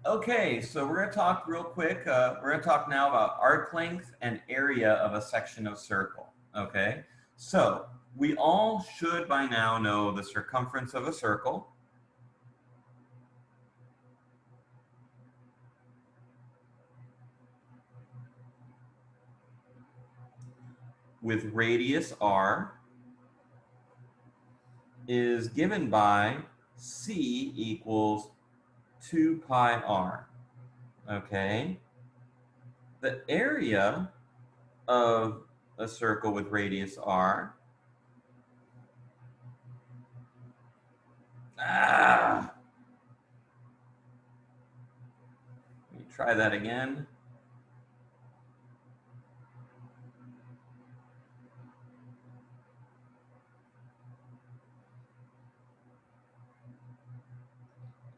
Okay, so we're going to talk real quick. We're going to talk now about arc length and area of a section of circle. Okay, so we all should by now know the circumference of a circle. With radius r is given by c equals 2 pi r. Okay, the area of a circle with radius r let me try that again.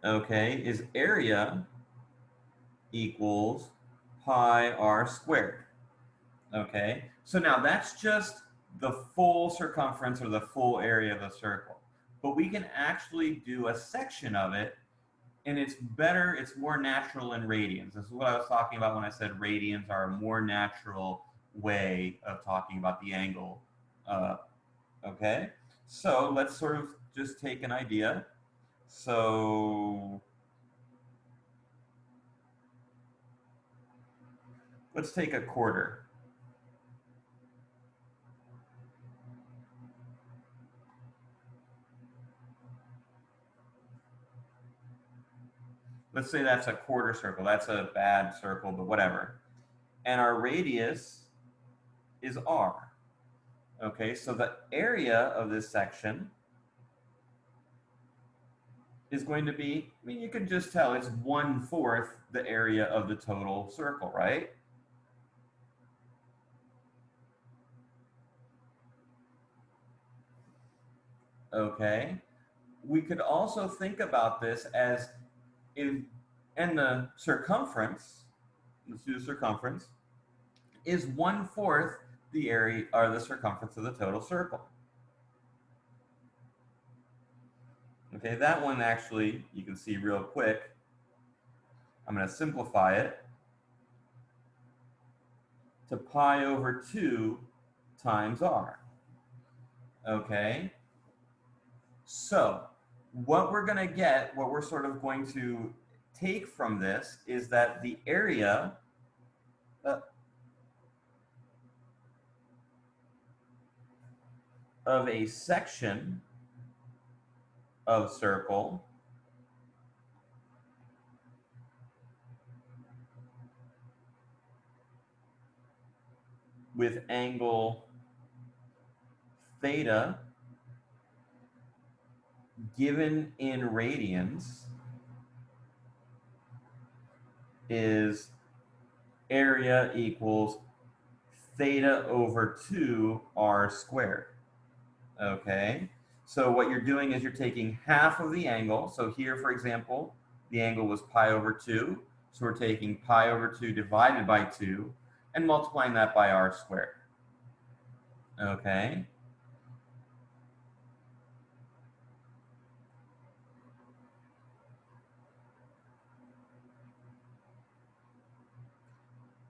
Okay, is area equals pi r squared. Okay, so now that's just the full circumference or the full area of a circle. But we can actually do a section of it, and it's better, it's more natural in radians. This is what I was talking about when I said radians are a more natural way of talking about the angle. Okay, so let's sort of just take an idea. So let's take a quarter. Let's say that's a quarter circle. That's a bad circle, but whatever. And our radius is r. Okay, so the area of this section is going to be, I mean, you can just tell it's 1/4 the area of the total circle, right? Okay, we could also think about this as if, and the circumference, let's do the circumference, is 1/4 the area or the circumference of the total circle. Okay, that one actually you can see real quick. I'm going to simplify it to pi over 2 times r. Okay, so what we're going to get, what we're sort of going to take from this is that the area of a section of circle with angle theta given in radians is area equals theta over 2 r squared. Okay, so what you're doing is you're taking half of the angle. So here, for example, the angle was pi over 2. So we're taking pi over 2 divided by 2 and multiplying that by r squared. Okay.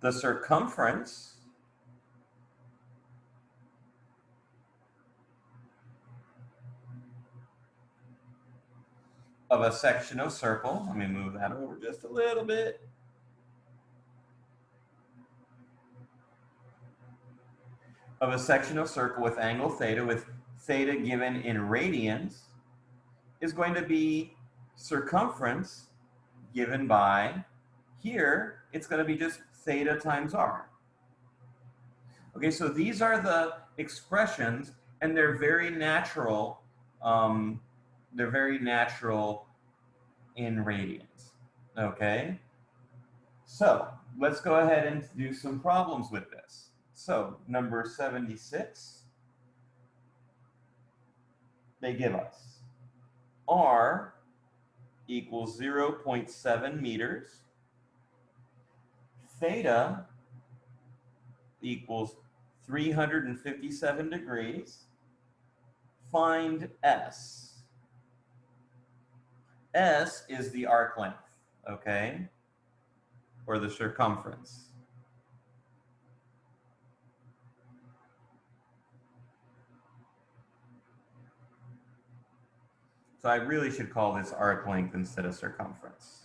The circumference of a section of circle, let me move that over just a little bit. Of a section of circle with angle theta, with theta given in radians, is going to be circumference given by, here, it's going to be just theta times r. Okay, so these are the expressions, and they're very natural. They're very natural in radians. Okay, so let's go ahead and do some problems with this. So number 76, they give us r equals 0.7 meters, theta equals 357 degrees. Find S. S is the arc length. okay, or the circumference. So I really should call this arc length instead of circumference,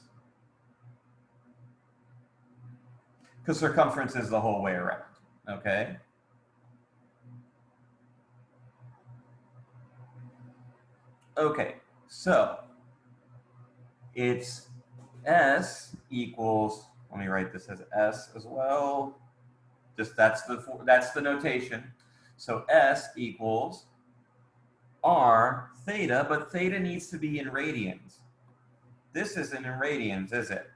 because circumference is the whole way around, okay? Okay, so it's S equals, let me write this as S as well. Just that's the notation. So S equals R theta, but theta needs to be in radians. This isn't in radians, is it?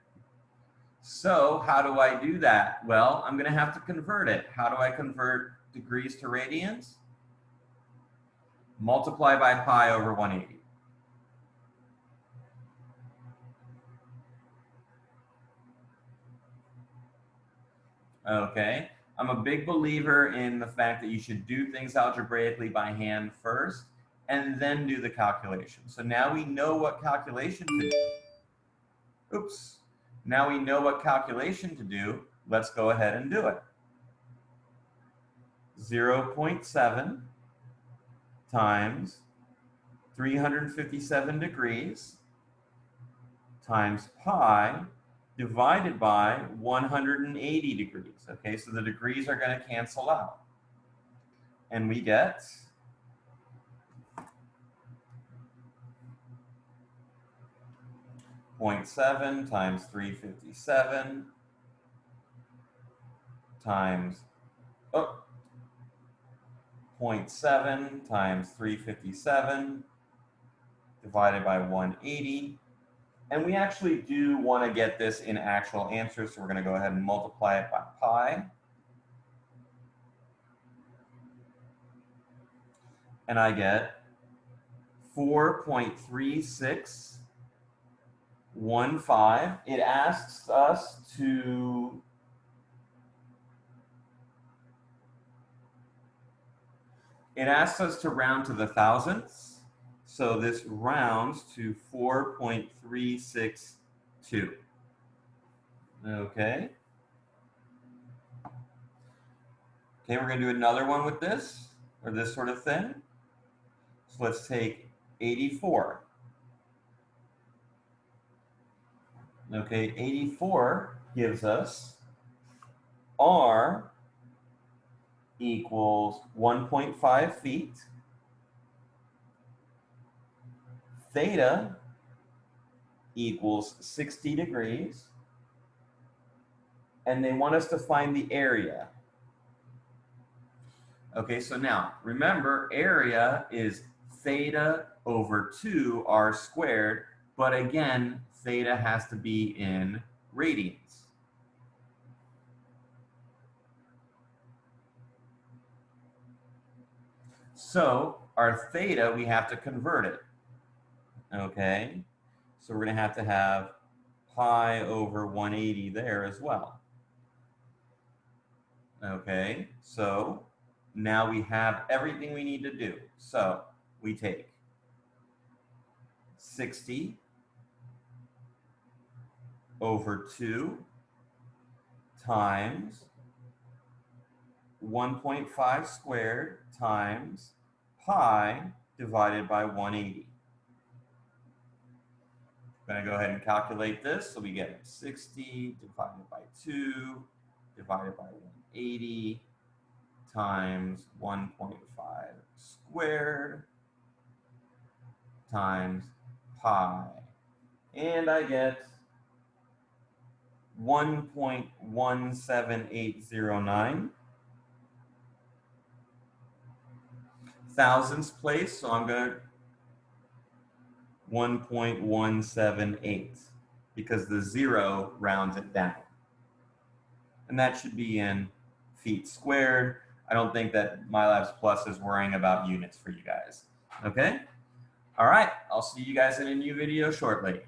So how do I do that? Well, I'm going to have to convert it. How do I convert degrees to radians? Multiply by pi over 180. Okay, I'm a big believer in the fact that you should do things algebraically by hand first and then do the calculation. So now we know what calculation to do. Oops. Now we know what calculation to do. Let's go ahead and do it. 0.7 times 357 degrees times pi divided by 180 degrees. Okay, so the degrees are going to cancel out. And we get 0.7 times 357 times 0.7 times 357 divided by 180. And we actually do want to get this in actual answers, so we're going to go ahead and multiply it by pi. And I get 4.3615. It asks us to round to the thousandths. So this rounds to 4.362. Okay. Okay, we're going to do another one with this, or this sort of thing. So let's take 84. Okay, 84 gives us R equals 1.5 feet. Theta equals 60 degrees. And they want us to find the area. Okay, so now remember, area is theta over 2 r squared, but again, theta has to be in radians. So our theta, we have to convert it. Okay, so we're going to have pi over 180 there as well. Okay, so now we have everything we need to do. So we take 60 over 2 times 1.5 squared times pi divided by 180. I'm going to go ahead and calculate this. So we get 60 divided by 2 divided by 180 times 1.5 squared times pi. And I get 1.17809 thousandths place, so I'm going to 1.178 because the 0 rounds it down. And that should be in feet squared. I don't think that MyLabs Plus is worrying about units for you guys. Okay? All right, I'll see you guys in a new video shortly.